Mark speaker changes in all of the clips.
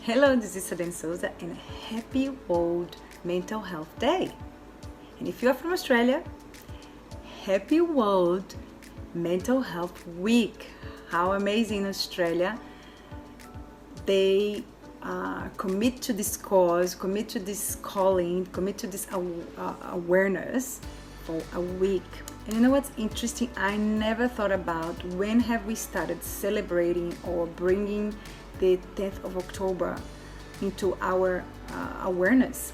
Speaker 1: Hello, this is Aden Souza and happy World Mental Health Day. And if you are from Australia, happy World Mental Health Week. How amazing Australia. They commit to this cause, commit to this calling, commit to this awareness for a week. And you know what's interesting? I never thought about when have we started celebrating or bringing the 10th of October into our awareness.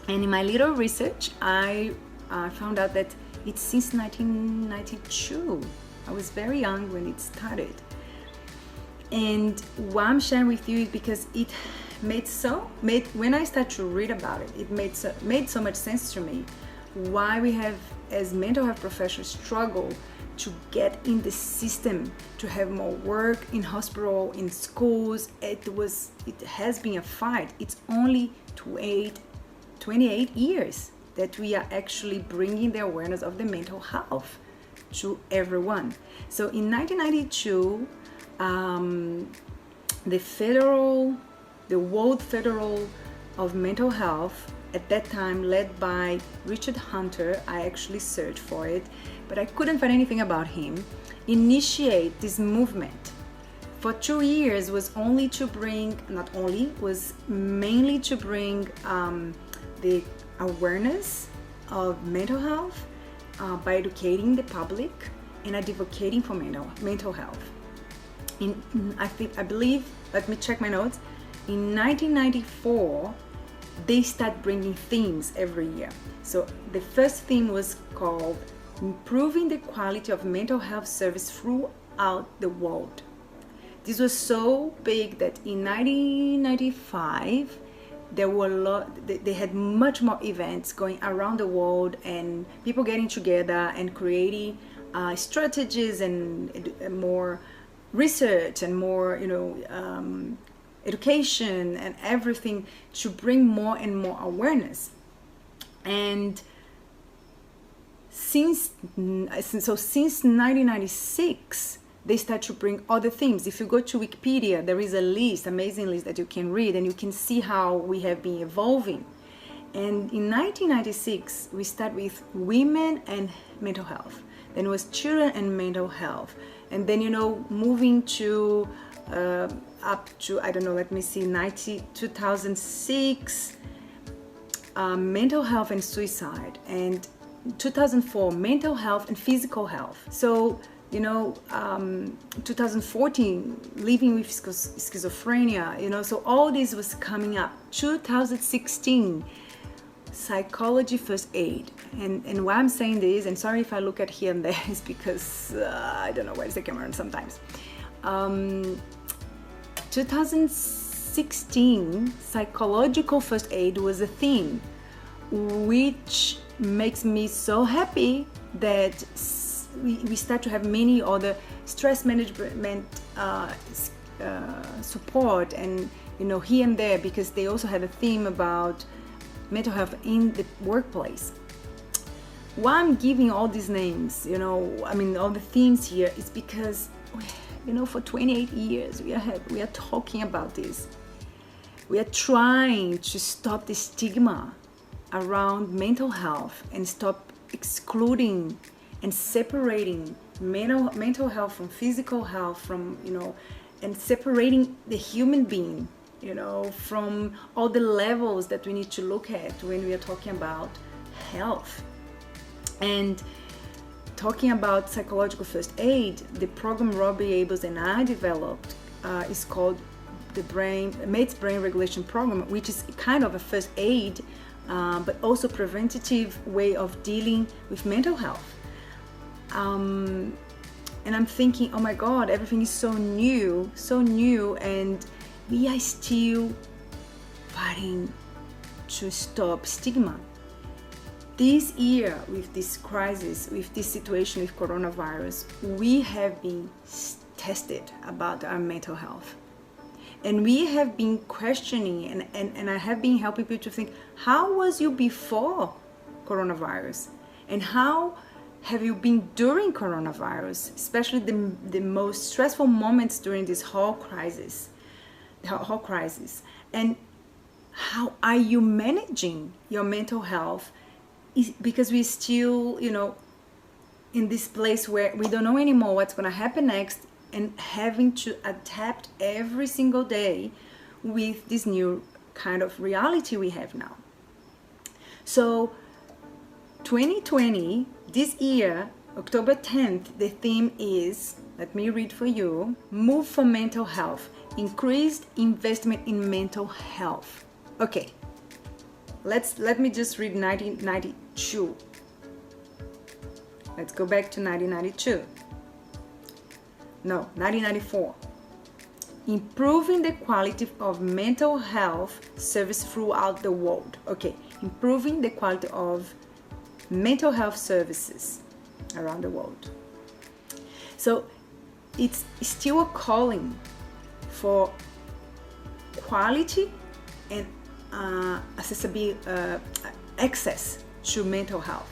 Speaker 1: And in my little research, I found out that it's since 1992. I was very young when it started. And what I'm sharing with you is because it when I started to read about it, it made so much sense to me why we have, as mental health professionals, struggle to get in the system, to have more work in hospital, in schools. It has been a fight. It's only 28 years that we are actually bringing the awareness of the mental health to everyone. So in 1992, the World Federal of Mental Health, at that time led by Richard Hunter, I actually searched for it, but I couldn't find anything about him, initiate this movement. For 2 years was mainly to bring the awareness of mental health by educating the public and advocating for mental health. I believe, let me check my notes, in 1994, they start bringing themes every year. So the first theme was called Improving the Quality of Mental Health Service Throughout the World. This was so big that in 1995, they had much more events going around the world and people getting together and creating strategies and more research and more, education and everything to bring more and more awareness. And since 1996, they start to bring other themes. If you go to Wikipedia, there is a list, amazing list that you can read, and you can see how we have been evolving. And in 1996, we start with women and mental health. Then it was children and mental health. And then, moving to up to, 2006, mental health and suicide, and 2004, mental health and physical health. So, 2014, living with schizophrenia, so all this was coming up. 2016, psychology first aid. And why I'm saying this, and sorry if I look at here and there, is because I don't know where's the camera sometimes. 2016, psychological first aid was a theme, which makes me so happy that we start to have many other stress management support and here and there, because they also had a theme about mental health in the workplace. Why I'm giving all these names, all the themes here, is because for 28 years we are talking about this. We are trying to stop the stigma around mental health and stop excluding and separating mental health from physical health, and separating the human being, from all the levels that we need to look at when we are talking about health. And talking about psychological first aid, the program Robbie Abels and I developed is called the MATES Brain Regulation Program, which is kind of a first aid, but also preventative way of dealing with mental health. And I'm thinking, oh my God, everything is so new, and we are still fighting to stop stigma. This year, with this crisis, with this situation with coronavirus, we have been tested about our mental health. And we have been questioning, and I have been helping people to think, how was you before coronavirus? And how have you been during coronavirus, especially the most stressful moments during this whole crisis? health crisis, and how are you managing your mental health? Because we still, in this place where we don't know anymore what's going to happen next, and having to adapt every single day with this new kind of reality we have now. So 2020, this year, October 10th, the theme is, let me read for you, Move for Mental Health, Increased Investment in Mental Health. Okay, let me just read 1992. Let's go back to 1992. No, 1994. Improving the quality of mental health service throughout the world. Okay, improving the quality of mental health services around the world. So it's still a calling for quality and accessibility, access to mental health.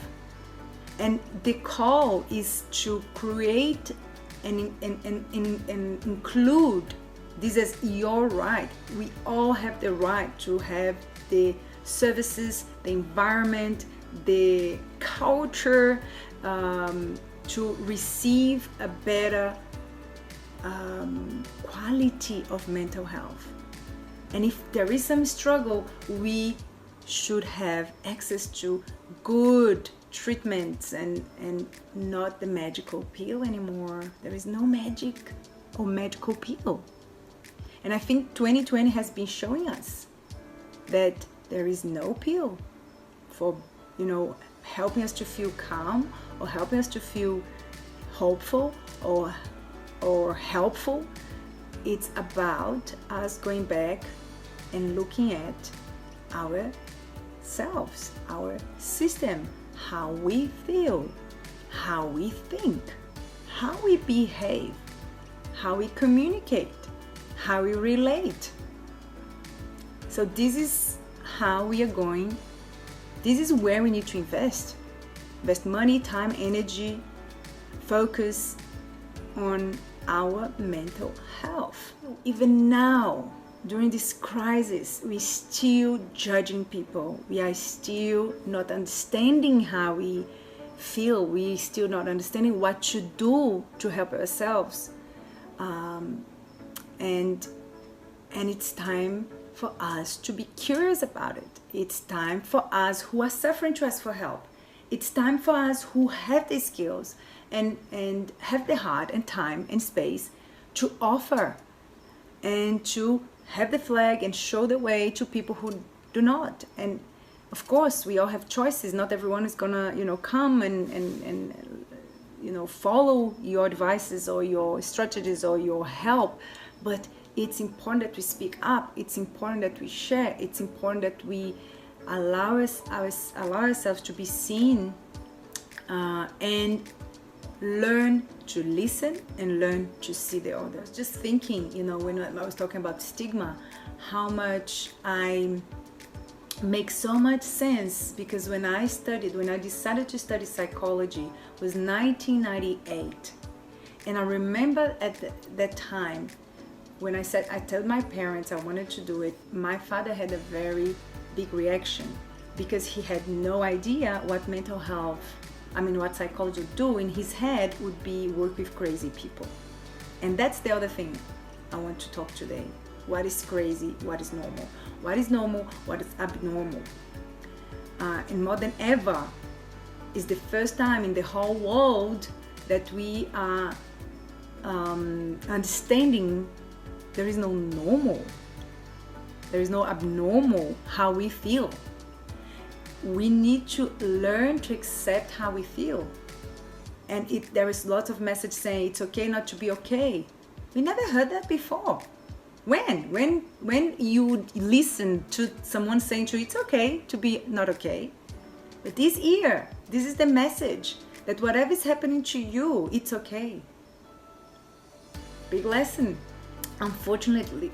Speaker 1: And the call is to create and include this as your right. We all have the right to have the services, the environment, the culture, to receive a better quality of mental health. And if there is some struggle, we should have access to good treatments and not the magical pill anymore. There is no magic or magical pill. And I think 2020 has been showing us that there is no pill for, helping us to feel calm or helping us to feel hopeful or helpful. It's about us going back and looking at ourselves, our system, how we feel, how we think, how we behave, how we communicate, how we relate. So this is how we are going. This is where we need to invest money, time, energy, focus on our mental health. Even now, during this crisis, we're still judging people. We are still not understanding how we feel. We still not understanding what to do to help ourselves. And it's time for us to be curious about it. It's time for us who are suffering to ask for help. It's time for us who have the skills and have the heart and time and space to offer and to have the flag and show the way to people who do not. And of course, we all have choices. Not everyone is gonna, come and follow your advices or your strategies or your help. But it's important that we speak up. It's important that we share. It's important that we allow ourselves to be seen and learn to listen and learn to see the others. Just thinking, when I was talking about stigma, how much I make so much sense, because when I decided to study psychology was 1998. And I remember at that time when I told my parents I wanted to do it, my father had a very big reaction because he had no idea what what psychology would do. In his head would be work with crazy people. And that's the other thing I want to talk today. What is crazy? What is normal? What is normal? What is abnormal? And more than ever, is the first time in the whole world that we are understanding there is no normal. There is no abnormal how we feel. We need to learn to accept how we feel. And there is lots of message saying it's okay not to be okay. We never heard that before. When you listen to someone saying to you, it's okay to be not okay. But this year, this is the message that whatever is happening to you, it's okay. Big lesson. Unfortunately,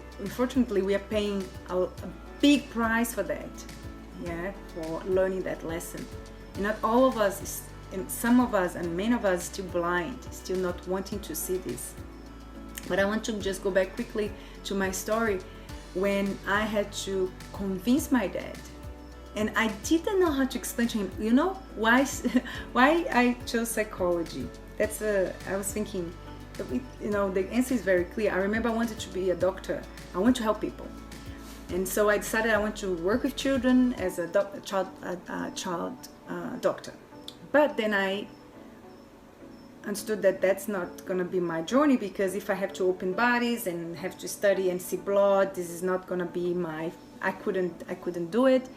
Speaker 1: we are paying a big price for that. For learning that lesson. And not all of us, and some of us and many of us still blind, still not wanting to see this. But I want to just go back quickly to my story. when I had to convince my dad, and I didn't know how to explain to him, why why I chose psychology. I was thinking, the answer is very clear. I remember I wanted to be a doctor. I want to help people. And so I decided I want to work with children as a child doctor. But then I understood that that's not going to be my journey, because if I have to open bodies and have to study and see blood, this is not going to be I couldn't do it.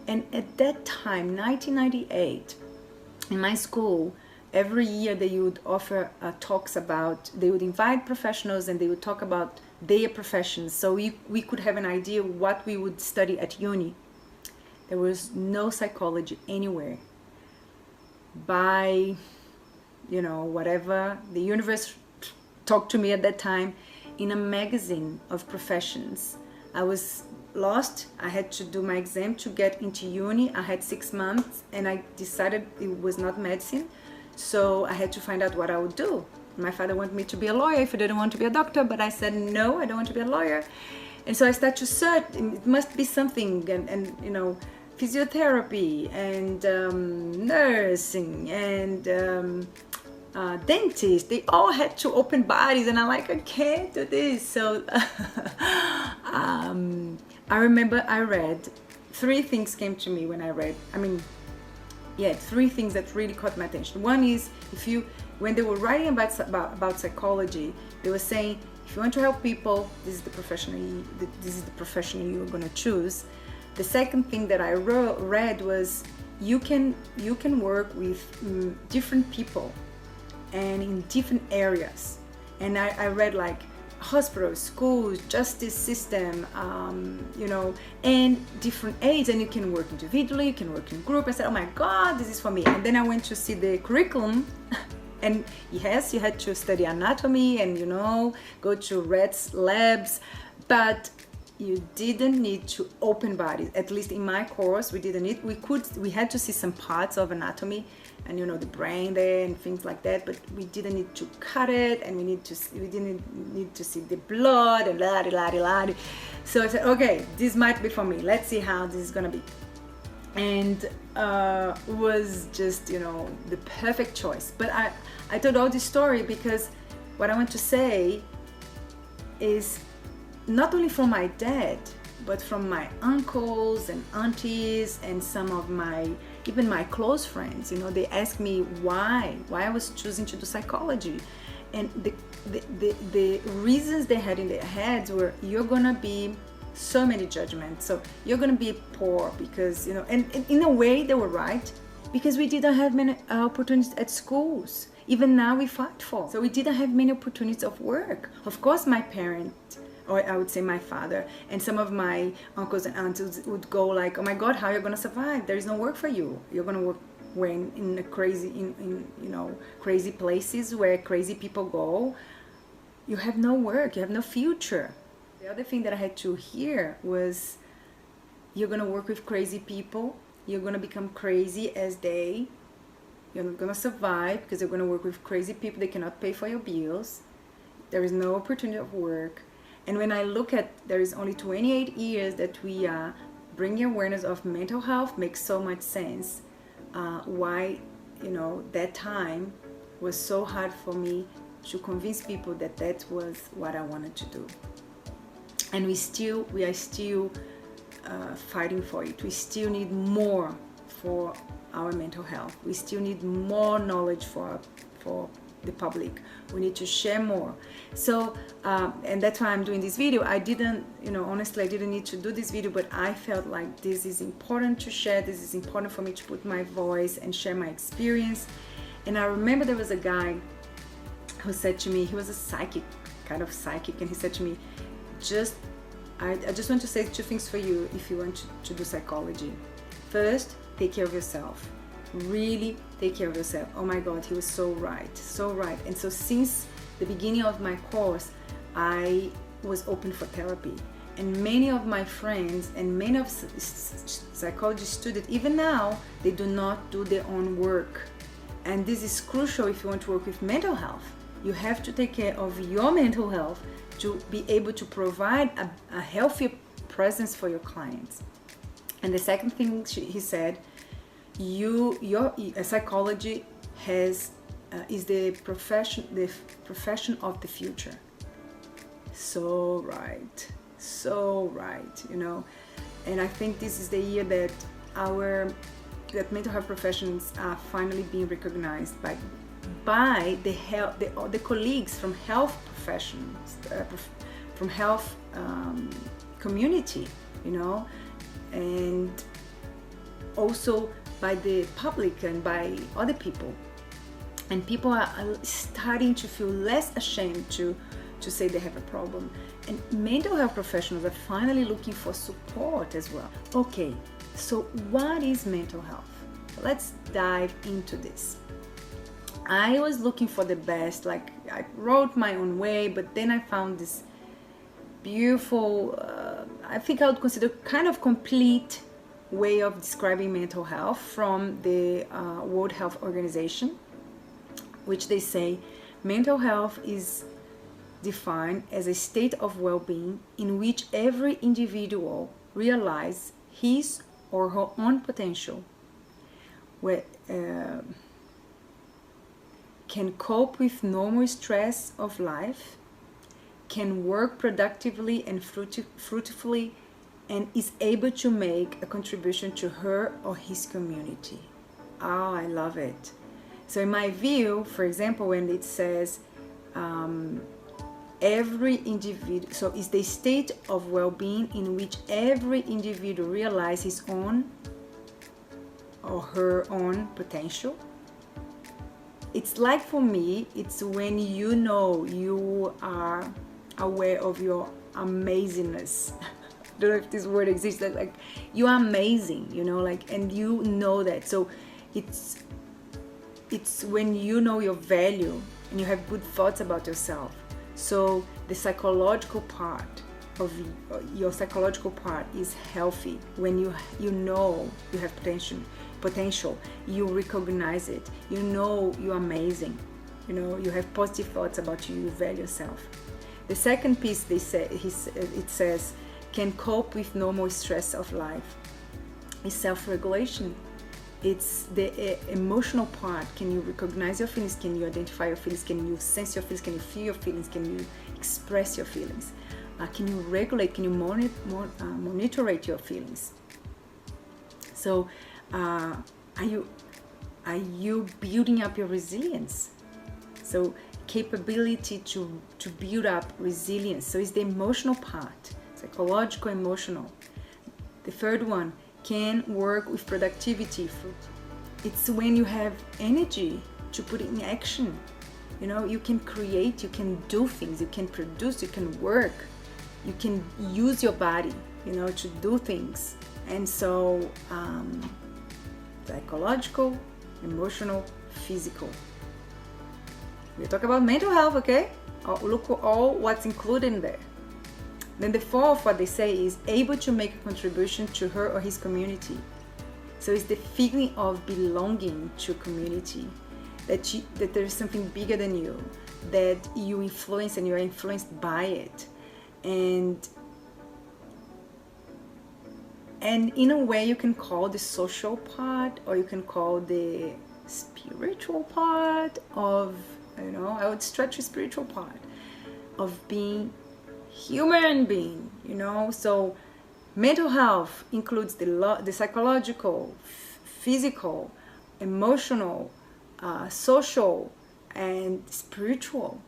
Speaker 1: And at that time, 1998, in my school, every year they would offer talks they would invite professionals and they would talk about their professions, so we could have an idea what we would study at uni. There was no psychology anywhere. By whatever the universe talked to me at that time, in a magazine of professions. I was lost. I had to do my exam to get into uni. I had 6 months and I decided it was not medicine, so I had to find out what I would do. My father wanted me to be a lawyer if I didn't want to be a doctor, but I said no, I don't want to be a lawyer. And so I started to search. It must be something, and physiotherapy and nursing and dentists. They all had to open bodies, and I'm like, I can't do this. So I remember I read 3 things came to me when I read. 3 things that really caught my attention. One is, when they were writing about psychology, they were saying, if you want to help people, this is the profession you're going to choose. The second thing that I read was, you can work with different people and in different areas. And I read like hospitals, schools, justice system, and different aids, and you can work individually, you can work in group. I said, oh my God, this is for me. And then I went to see the curriculum, and yes, you had to study anatomy and go to rats labs, but you didn't need to open bodies. At least in my course, we didn't need. We had to see some parts of anatomy, and the brain there and things like that, but we didn't need to cut it, and we didn't need to see the blood and la. So I said, okay, this might be for me. Let's see how this is gonna be. And it was just the perfect choice. But I told all this story because what I want to say is, not only from my dad, but from my uncles and aunties and some of even my close friends, they asked me why I was choosing to do psychology. And the reasons they had in their heads were, you're gonna be so many judgments, so you're gonna be poor because and in a way they were right, because we didn't have many opportunities at schools. Even now we fight for, so we didn't have many opportunities of work. Of course, my parents, or I would say my father, and some of my uncles and aunts would go like, oh my God, how are you gonna survive? There is no work for you. You're gonna work in a crazy places where crazy people go. You have no work, you have no future. The other thing that I had to hear was, you're gonna work with crazy people, you're gonna become crazy as you're not gonna survive because you're gonna work with crazy people. They cannot pay for your bills. There is no opportunity of work. And when I look at, there is only 28 years that we are bringing awareness of mental health, makes so much sense. Why, that time was so hard for me to convince people that was what I wanted to do. And we are still fighting for it. We still need more for our mental health. We still need more knowledge for the public. We need to share more. So, and that's why I'm doing this video. I didn't, honestly, I didn't need to do this video, but I felt like this is important to share. This is important for me to put my voice and share my experience. And I remember there was a guy who said to me, he was a kind of psychic, and he said to me, I just want to say 2 things for you if you want to do psychology. First, take care of yourself. Really take care of yourself. Oh my God, he was so right, so right. And so since the beginning of my course, I was open for therapy. And many of my friends and many of psychology students, even now, they do not do their own work. And this is crucial if you want to work with mental health. You have to take care of your mental health to be able to provide a healthier presence for your clients. And the second thing he said, your psychology is the profession of the future. So right, and I think this is the year that mental health professions are finally being recognized by the colleagues from health professions, from health community, and also by the public and by other people. And people are starting to feel less ashamed to say they have a problem. And mental health professionals are finally looking for support as well. Okay, so what is mental health? Let's dive into this. I was looking for the best, like I wrote my own way, but then I found this beautiful, I think I would consider kind of complete way of describing mental health from the World Health Organization, which they say mental health is defined as a state of well-being in which every individual realizes his or her own potential, can cope with normal stress of life, can work productively and fruitfully, and is able to make a contribution to her or his community. Oh, I love it. So in my view, for example, when it says every individual, so it's the state of well-being in which every individual realizes his own or her own potential. It's like, for me, it's when you are aware of your amazingness. I don't know if this word exists, like you are amazing, and you know that. So it's when you know your value and you have good thoughts about yourself. So the psychological part of your psychological part is healthy when you know you have potential, you recognize it, you're amazing, you have positive thoughts about you value yourself. The second piece it says can cope with normal stress of life is self-regulation. It's the emotional part. Can you recognize your feelings? Can you identify your feelings? Can you sense your feelings? Can you feel your feelings? Can you express your feelings? Can you regulate? Can you monitor your feelings? So are you building up your resilience? So capability to build up resilience. So it's the emotional part, psychological, emotional. The third one, can work with productivity. It's when you have energy to put in action. You can create, you can do things, you can produce, you can work, you can use your body, to do things. And so psychological, emotional, physical. We talk about mental health, okay? Look at all what's included in there. Then the fourth, what they say, is able to make a contribution to her or his community. So it's the feeling of belonging to a community, that there is something bigger than you, that you influence and you're influenced by it. And in a way you can call the social part, or you can call the spiritual part of, I would stretch the spiritual part of being human being, so mental health includes the psychological, physical, emotional, social, and spiritual.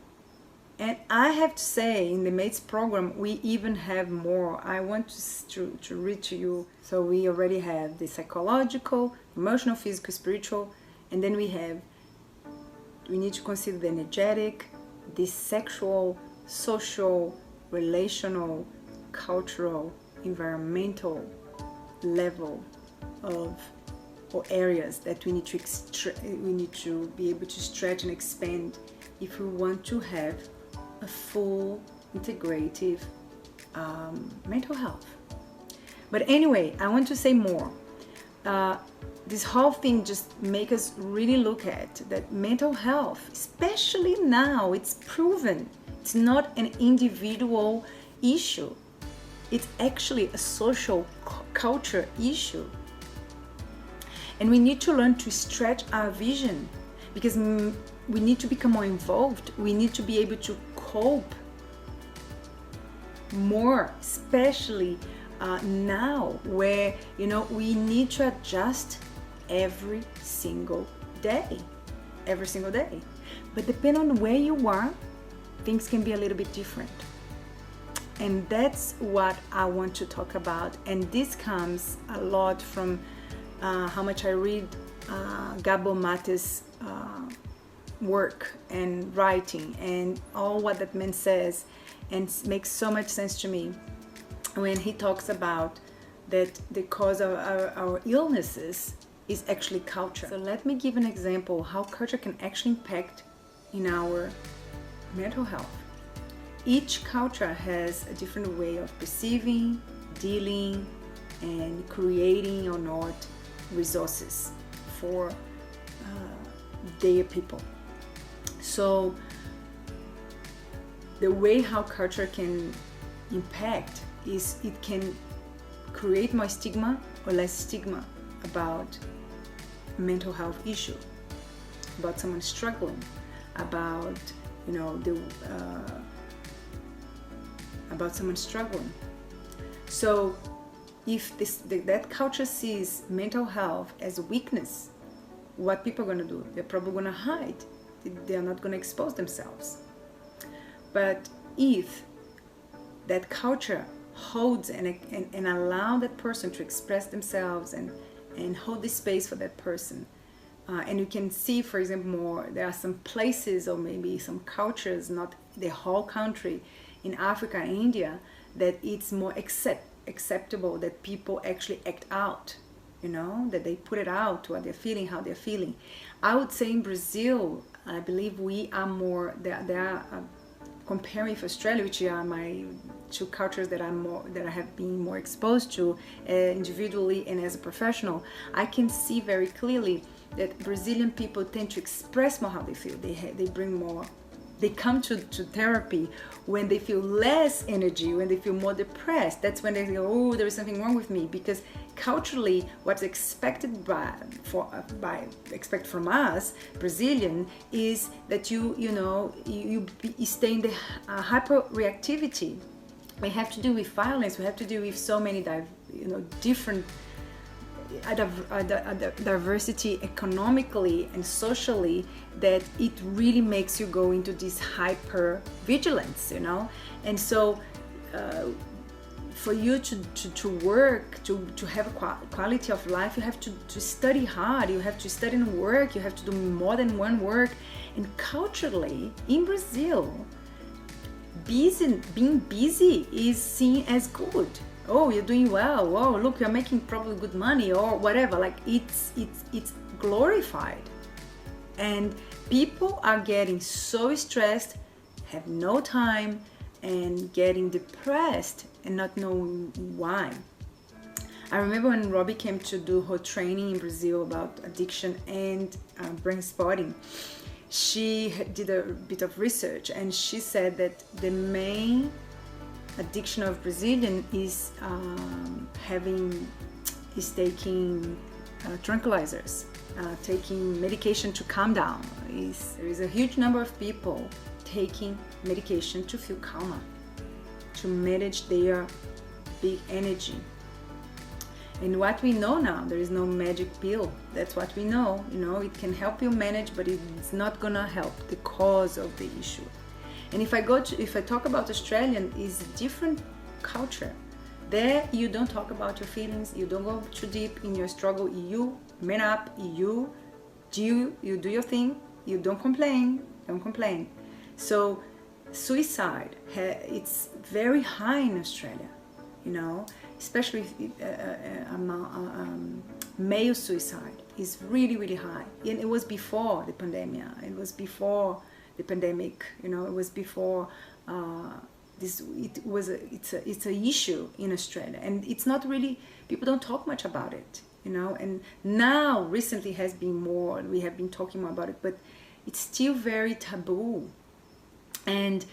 Speaker 1: And I have to say, in the MATES program, we even have more. I want to read to you. So we already have the psychological, emotional, physical, spiritual, and then we need to consider the energetic, the sexual, social, relational, cultural, environmental level of or areas that we need to be able to stretch and expand if we want to have a full integrative mental health. But anyway, I want to say more. this whole thing just make us really look at that mental health, especially now, it's proven it's not an individual issue. It's actually a social culture issue. And we need to learn to stretch our vision, because we need to become more involved. We need to be able to cope more, especially now, where we need to adjust every single day. But depending on where you are, things can be a little bit different. And that's what I want to talk about. And this comes a lot from how much I read Gabor Mate's work and writing and all what that man says, and makes so much sense to me when he talks about that the cause of our illnesses is actually culture. So let me give an example how culture can actually impact in our mental health. Each culture has a different way of perceiving, dealing, and creating or not resources for their people. So the way how culture can impact is it can create more stigma or less stigma about mental health issue, about someone struggling, about about someone struggling. So if that culture sees mental health as a weakness, what people are going to do? They're probably going to hide. They're not going to expose themselves. But if that culture holds and allow that person to express themselves and hold the space for that person, and you can see, for example, there are some places or maybe some cultures, not the whole country, in Africa and India, that it's more acceptable that people actually act out, that they put it out, what they're feeling, how they're feeling. I would say in Brazil, I believe we are more, comparing with Australia, which are my two cultures that I have been more exposed to individually and as a professional, I can see very clearly that Brazilian people tend to express more how they feel. They bring more. They come to therapy when they feel less energy, when they feel more depressed. That's when they go, oh, there is something wrong with me. Because culturally, what's expected from us, Brazilian, is that you stay in the hyper-reactivity. We have to do with violence. We have to do with so many different diversity economically and socially, that it really makes you go into this hyper vigilance, and so for you to work, to have a quality of life, you have to study hard, you have to study and work, you have to do more than one work. And culturally in Brazil, being busy is seen as good. Oh, you're doing well. Oh, look, you're making probably good money or whatever. Like it's glorified. And people are getting so stressed, have no time, and getting depressed and not knowing why. I remember when Robbie came to do her training in Brazil about addiction and brain spotting, she did a bit of research, and she said that the main addiction of Brazilian is taking tranquilizers, taking medication to calm down. There is a huge number of people taking medication to feel calmer, to manage their big energy. And what we know now, there is no magic pill. That's what we know. It can help you manage, but it's not gonna help the cause of the issue. And if I talk about Australian, is a different culture. There you don't talk about your feelings, you don't go too deep in your struggle, you man up, you do your thing, you don't complain. So suicide, it's very high in Australia, especially male suicide is really, really high. And it was before the pandemic, it was before it's an issue in Australia, and it's not really, people don't talk much about it. and now recently has been more, we have been talking more about it, but it's still very taboo. And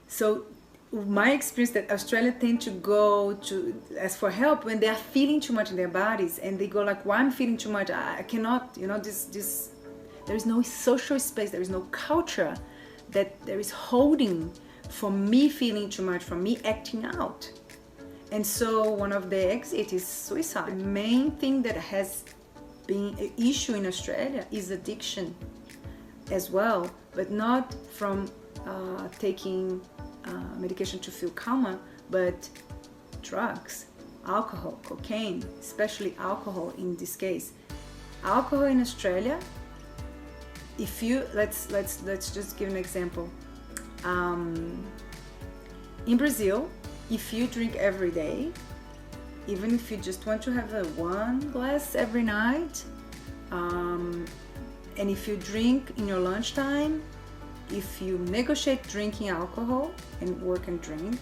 Speaker 1: so my experience that Australia tend to go to ask for help when they are feeling too much in their bodies, and they go like, well, I'm feeling too much, I cannot, this there is no social space, there is no culture that there is holding for me feeling too much, for me acting out. And so one of the exits is suicide. The main thing that has been an issue in Australia is addiction as well, but not from taking medication to feel calmer, but drugs, alcohol, cocaine, especially alcohol in this case. Alcohol in Australia, if you let's just give an example. In Brazil, if you drink every day, even if you just want to have one glass every night, and if you drink in your lunchtime, if you negotiate drinking alcohol and work and drink,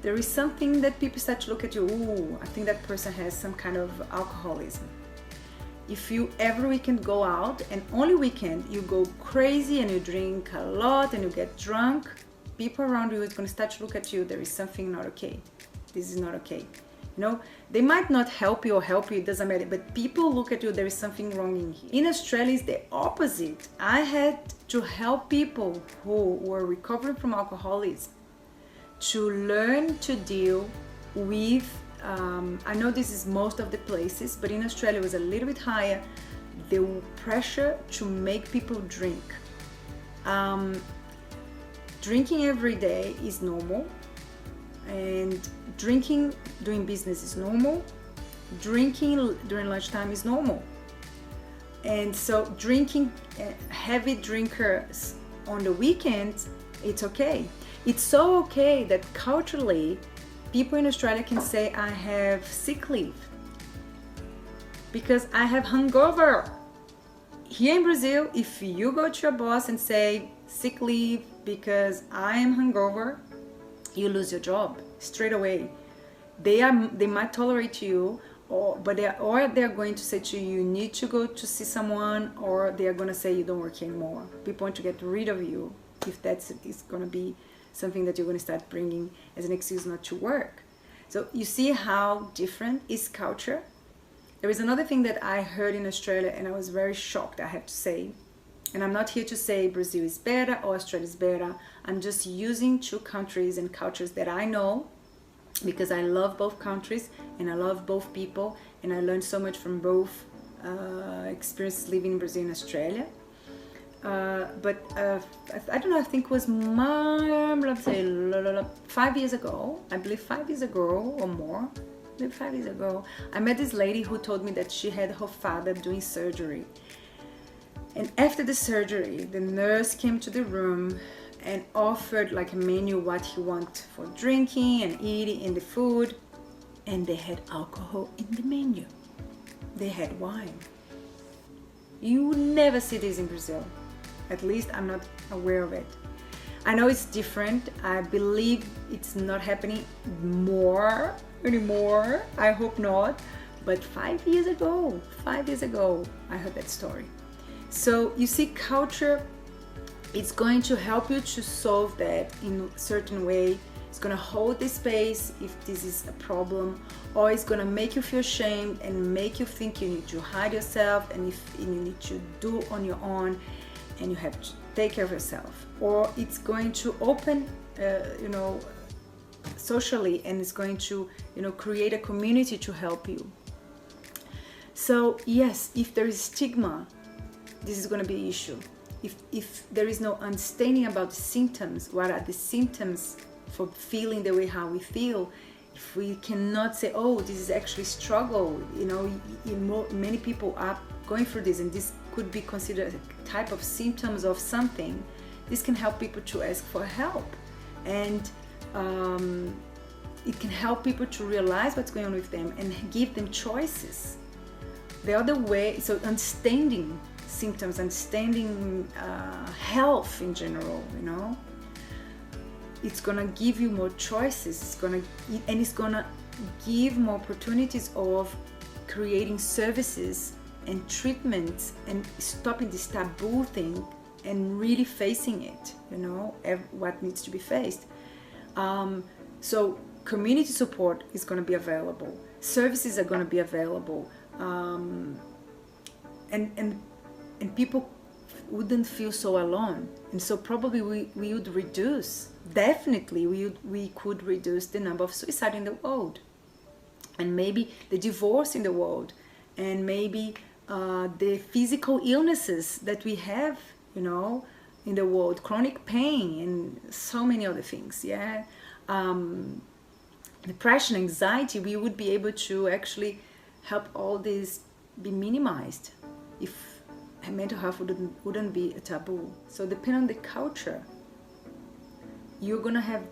Speaker 1: there is something that people start to look at you, ooh, I think that person has some kind of alcoholism. If you every weekend go out, and only weekend you go crazy and you drink a lot and you get drunk, people around you is going to start to look at you, there is something not okay. This is not okay. They might not help you or help you, it doesn't matter, but people look at you, there is something wrong in here. In Australia, it's the opposite. I had to help people who were recovering from alcoholism to learn to deal with, I know this is most of the places, but in Australia it was a little bit higher, the pressure to make people drink. Drinking every day is normal, and drinking doing business is normal, drinking during lunchtime is normal. And so drinking, heavy drinkers on the weekends, it's okay. It's so okay that culturally people in Australia can say, I have sick leave because I have hungover. Here in Brazil, if you go to your boss and say sick leave because I am hungover, you lose your job straight away. They might tolerate you, or they're going to say to you, you need to go to see someone, or they are going to say you don't work anymore. People want to get rid of you if that's is going to be something that you're going to start bringing as an excuse not to work. So you see how different is culture. There is another thing that I heard in Australia, and I was very shocked, I have to say. And I'm not here to say Brazil is better or Australia is better. I'm just using two countries and cultures that I know, because I love both countries and I love both people, and I learned so much from both experiences living in Brazil and Australia. But I don't know, I think it was let's say 5 years ago, I believe 5 years ago or more, maybe 5 years ago, I met this lady who told me that she had her father doing surgery. And after the surgery, the nurse came to the room and offered like a menu, what he wanted for drinking and eating in the food. And they had alcohol in the menu. They had wine. You never see this in Brazil. At least I'm not aware of it. I know it's different. I believe it's not happening more anymore. I hope not. But 5 years ago, I heard that story. So you see, culture, it's going to help you to solve that in a certain way. It's going to hold the space if this is a problem, or it's going to make you feel ashamed and make you think you need to hide yourself, and if you need to do on your own and you have to take care of yourself. Or it's going to open, socially, and it's going to, create a community to help you. So yes, if there is stigma, this is going to be an issue. If there is no understanding about the symptoms, what are the symptoms for feeling the way how we feel, if we cannot say, oh, this is actually struggle, many people are going through this, and this could be considered a type of symptoms of something, this can help people to ask for help. And it can help people to realize what's going on with them and give them choices. The other way, so understanding symptoms, understanding health in general, it's gonna give you more choices. It's gonna give more opportunities of creating services and treatments and stopping this taboo thing and really facing it, what needs to be faced. So community support is going to be available, services are going to be available, and people wouldn't feel so alone. And so probably we would reduce, definitely we could reduce the number of suicide in the world, and maybe the divorce in the world, and maybe the physical illnesses that we have, in the world, chronic pain and so many other things. Depression, anxiety, we would be able to actually help all this be minimized if mental health wouldn't be a taboo. So depending on the culture, you're gonna have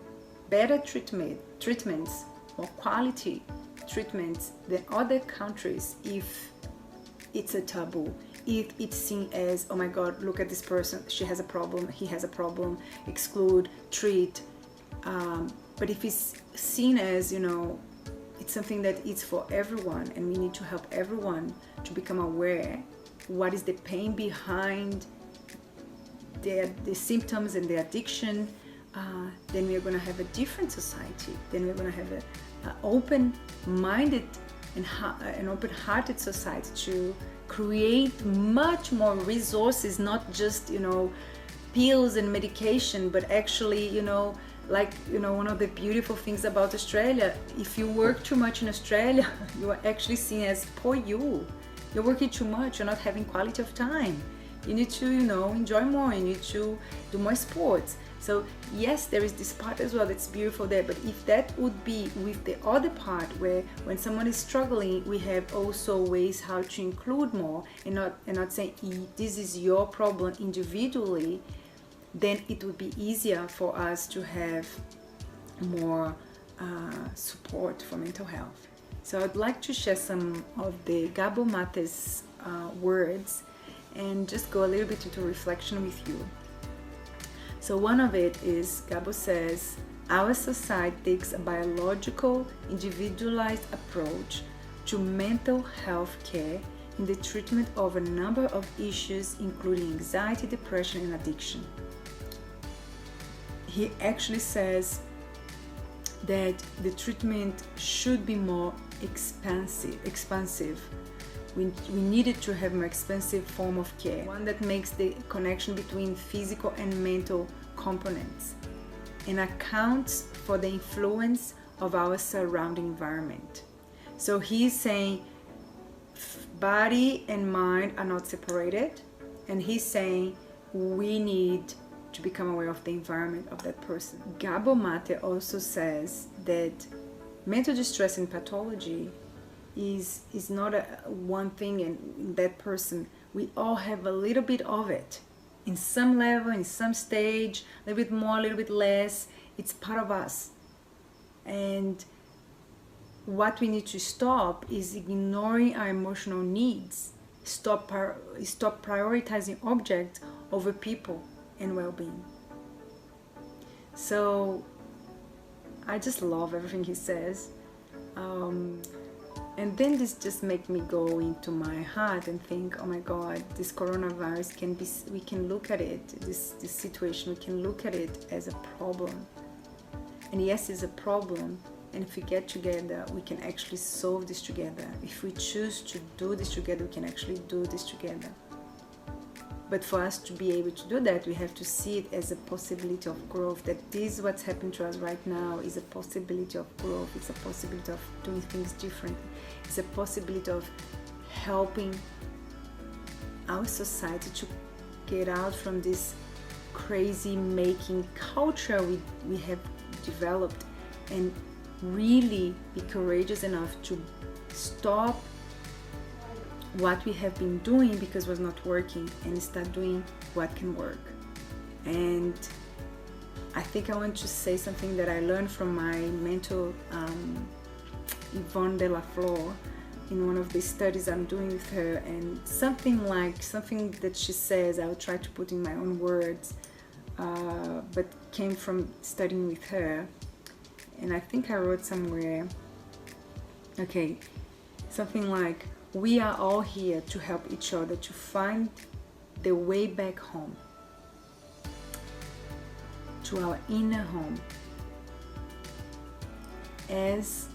Speaker 1: better treatments, more quality treatments than other countries if it's a taboo, if it's seen as, oh my god, look at this person, she has a problem, he has a problem, exclude, treat. But if it's seen as, it's something that is for everyone, and we need to help everyone to become aware what is the pain behind the symptoms and the addiction, then we're going to have a different society. Then we're going to have an open-minded and an open-hearted society to create much more resources, not just pills and medication, but actually one of the beautiful things about Australia, if you work too much in Australia, you are actually seen as poor you. You're working too much, you're not having quality of time. You need to, enjoy more, you need to do more sports. So yes, there is this part as well that's beautiful there, but if that would be with the other part where when someone is struggling, we have also ways how to include more and not saying this is your problem individually, then it would be easier for us to have more support for mental health. So I'd like to share some of the Gabor Mate's words and just go a little bit into reflection with you. So one of it is, Gabor says, our society takes a biological, individualized approach to mental health care in the treatment of a number of issues, including anxiety, depression, and addiction. He actually says that the treatment should be more expansive. We needed to have more expensive form of care, one that makes the connection between physical and mental components and accounts for the influence of our surrounding environment. So he's saying body and mind are not separated, and he's saying we need to become aware of the environment of that person. Gabor Mate also says that mental distress and pathology is not one thing in that person. We all have a little bit of it. In some level, in some stage, a little bit more, a little bit less. It's part of us. And what we need to stop is ignoring our emotional needs. Stop prioritizing objects over people and well-being. So I just love everything he says. And then this just make me go into my heart and think, oh my God, this coronavirus we can look at it, this situation, we can look at it as a problem. And yes, it's a problem. And if we get together, we can actually solve this together. If we choose to do this together, we can actually do this together. But for us to be able to do that, we have to see it as a possibility of growth, that this what's happening to us right now is a possibility of growth. It's a possibility of doing things differently. It's a possibility of helping our society to get out from this crazy making culture we have developed, and really be courageous enough to stop what we have been doing because it was not working and start doing what can work. And I think I want to say something that I learned from my mentor Yvonne de la Flor in one of the studies I'm doing with her, and something that she says, I'll try to put in my own words, but came from studying with her. And I think I wrote somewhere, okay, something like, we are all here to help each other to find the way back home, to our inner home. As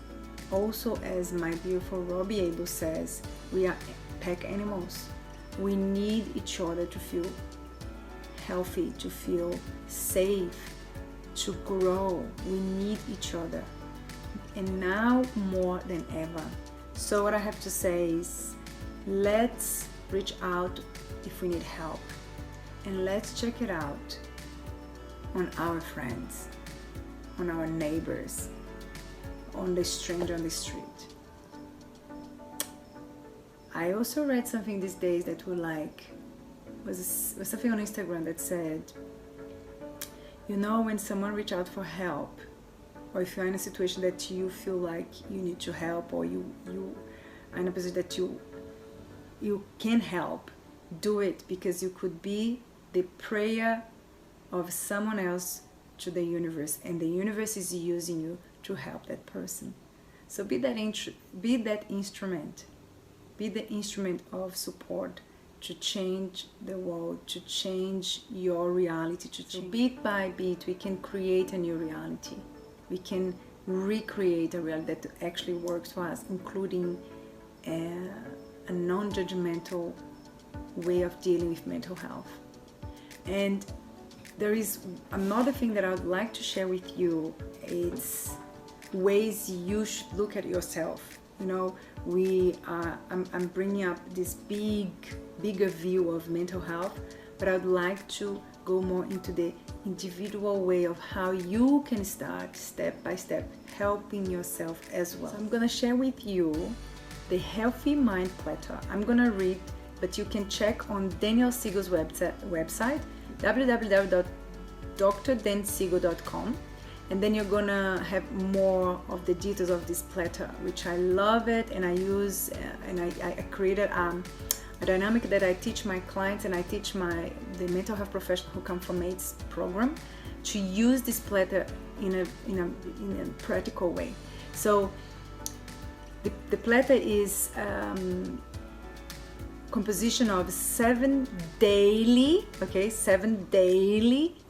Speaker 1: my beautiful Robbie Abel says, we are pack animals. We need each other to feel healthy, to feel safe, to grow. We need each other, and now more than ever. So what I have to say is, let's reach out if we need help, and let's check it out on our friends, on our neighbors, on the stranger on the street. I also read something these days that was something on Instagram that said, when someone reach out for help, or if you're in a situation that you feel like you need to help, or you are in a position that you can help, do it, because you could be the prayer of someone else to the universe, and the universe is using you to help that person. So be that instrument, be the instrument of support to change the world, to change your reality, so bit by bit we can create a new reality. We can recreate a reality that actually works for us, including a non-judgmental way of dealing with mental health. And there is another thing that I would like to share with you. It's ways you should look at yourself. I'm bringing up this bigger view of mental health, but I would like to go more into the individual way of how you can start step by step helping yourself as well. So I'm going to share with you the Healthy Mind Platter. I'm going to read, but you can check on Daniel Siegel's website, www.drdansiegel.com, and then you're gonna have more of the details of this platter, which I love it, and I use, and I created a dynamic that I teach my clients, and I teach the mental health professionals who come from MATES program to use this platter in a practical way. So the platter is composition of 7 daily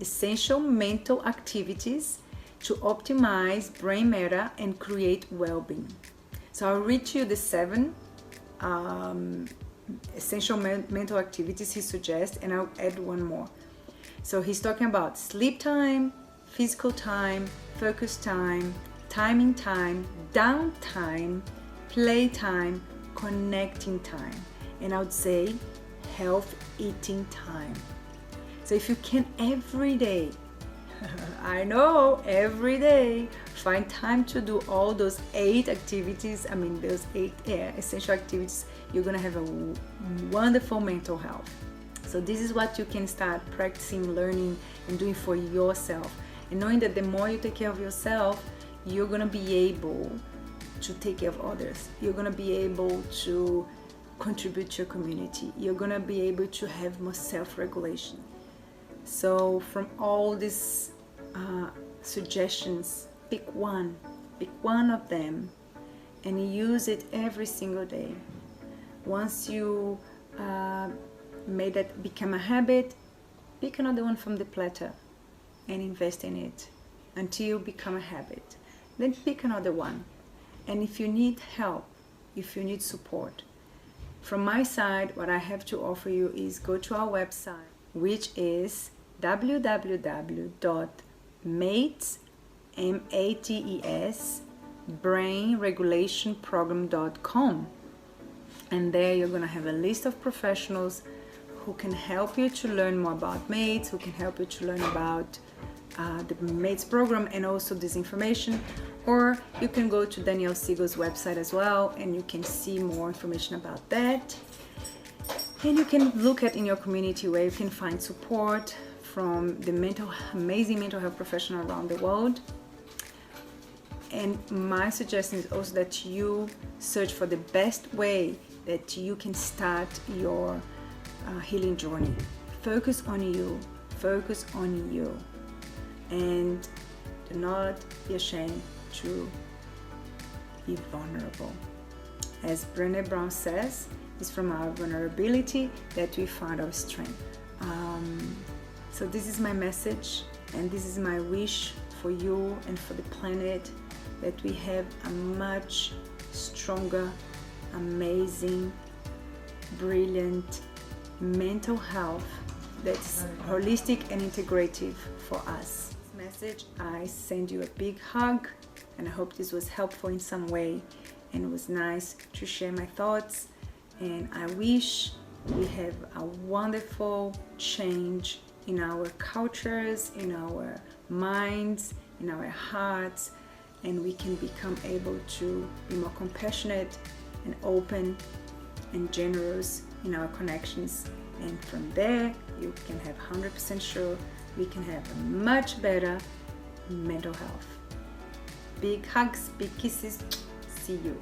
Speaker 1: essential mental activities to optimize brain matter and create well-being. So I'll read to you the 7 essential mental activities he suggests, and I'll add one more. So he's talking about sleep time, physical time, focus time, timing time, downtime, play time, connecting time, and I would say health eating time. So if you can every day, I know, every day, find time to do all those 8 activities, those 8 essential activities, you're gonna have a wonderful mental health. So this is what you can start practicing, learning, and doing for yourself. And knowing that the more you take care of yourself, you're gonna be able to take care of others. You're gonna be able to contribute to your community. You're gonna be able to have more self-regulation. So from all these suggestions, pick one of them and use it every single day. Once you made that become a habit, pick another one from the platter and invest in it until you become a habit. Then pick another one. And if you need help, if you need support, from my side, what I have to offer you is go to our website, which is brainregulationprogram.com, and there you're going to have a list of professionals who can help you to learn more about MATES, who can help you to learn about the MATES program and also this information. Or you can go to Daniel Siegel's website as well, and you can see more information about that. And you can look at in your community where you can find support from the amazing mental health professionals around the world. And my suggestion is also that you search for the best way that you can start your healing journey. Focus on you, and do not be ashamed to be vulnerable. as Brené Brown says, it's from our vulnerability that we find our strength. So this is my message, and this is my wish for you and for the planet, that we have a much stronger, amazing, brilliant mental health that's holistic and integrative for us. This message, I send you a big hug, and I hope this was helpful in some way, and it was nice to share my thoughts. And I wish we have a wonderful change in our cultures, in our minds, in our hearts, and we can become able to be more compassionate and open and generous in our connections. And from there, you can have 100% sure we can have a much better mental health. Big hugs, big kisses. See you.